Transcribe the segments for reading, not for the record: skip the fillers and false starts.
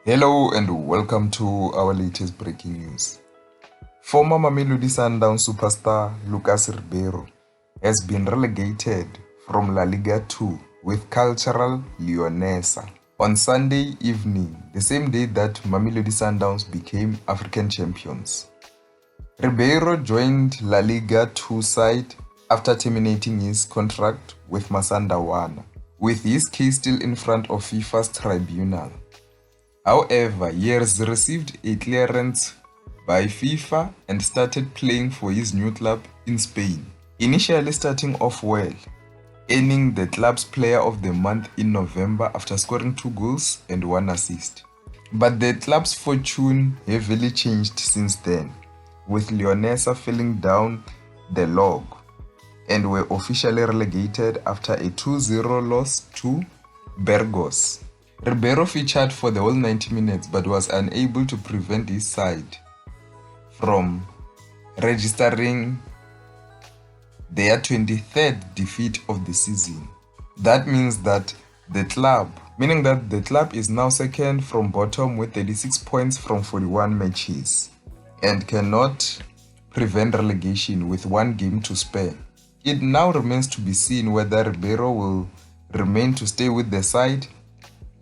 Hello and welcome to our latest breaking news. Former Mamelodi Sundowns superstar Lucas Ribeiro has been relegated from La Liga 2 with Cultural Leonesa on Sunday evening, the same day that Mamelodi Sundowns became African champions. Ribeiro joined La Liga 2 side after terminating his contract with Masanda Wana, with his case still in front of FIFA's tribunal. However, he has received a clearance by FIFA and started playing for his new club in Spain, initially starting off well, earning the club's Player of the Month in November after scoring 2 goals and 1 assist. But the club's fortune heavily changed since then, with Leonesa falling down the log and were officially relegated after a 2-0 loss to Burgos. Ribeiro featured for the whole 90 minutes but was unable to prevent his side from registering their 23rd defeat of the season. That means that the club is now second from bottom with 36 points from 41 matches and cannot prevent relegation with 1 game to spare. It now remains to be seen whether Ribeiro will remain to stay with the side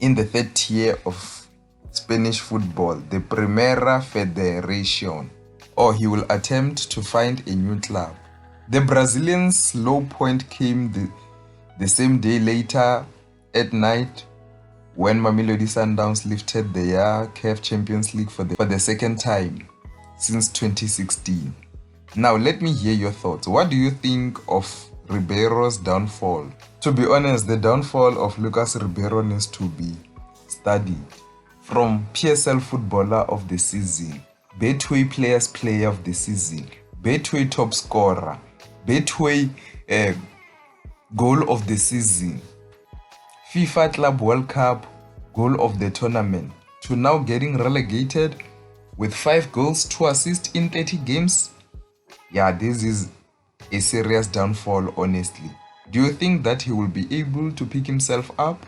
in the 3rd tier of Spanish football, the Primera Federación, or he will attempt to find a new club. The Brazilian's low point came the same day later at night when Mamelodi Sundowns lifted their CAF Champions League for the second time since 2016. Now let me hear your thoughts. What do you think of Ribeiro's downfall? To be honest, the downfall of Lucas Ribeiro needs to be studied. From PSL Footballer of the Season, Betway Players Player of the Season, Betway Top Scorer, Betway Goal of the Season, FIFA Club World Cup Goal of the Tournament, to now getting relegated with 5 goals, 2 assists in 30 games. Yeah, this is a serious downfall, honestly. Do you think that he will be able to pick himself up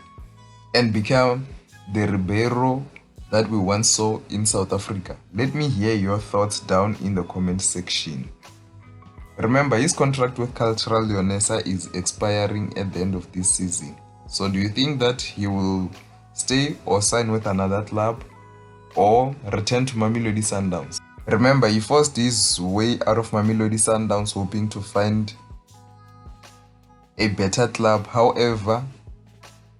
and become the Ribeiro that we once saw in South Africa? Let me hear your thoughts down in the comment section. Remember, his contract with Cultural Leonesa is expiring at the end of this season. So do you think that he will stay or sign with another club or return to Mamelodi Sundowns? Remember, he forced his way out of Mamelodi Sundowns hoping to find a better club. However,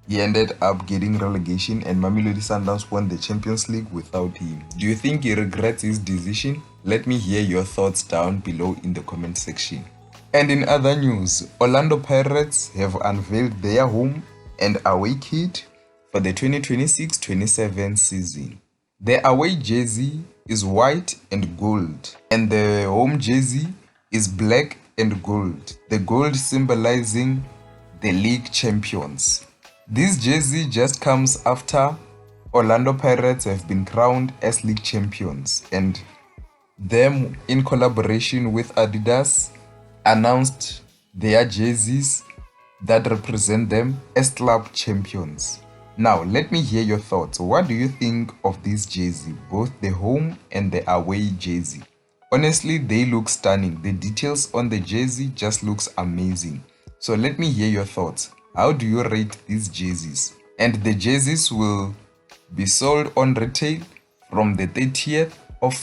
he ended up getting relegation and Mamelodi Sundowns won the Champions League without him. Do you think he regrets his decision? Let me hear your thoughts down below in the comment section. And in other news, Orlando Pirates have unveiled their home and away kit for the 2026-27 season. The away jersey is white and gold, and the home jersey is black and gold, the gold symbolizing the league champions. This jersey just comes after Orlando Pirates have been crowned as league champions, and them, in collaboration with Adidas, announced their jerseys that represent them as club champions. Now, let me hear your thoughts. What do you think of this jersey, both the home and the away jersey? Honestly, they look stunning. The details on the jersey just looks amazing. So let me hear your thoughts. How do you rate these jerseys? And the jerseys will be sold on retail from the 30th of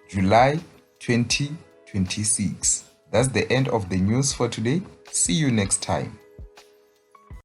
July 2026. That's the end of the news for today. See you next time.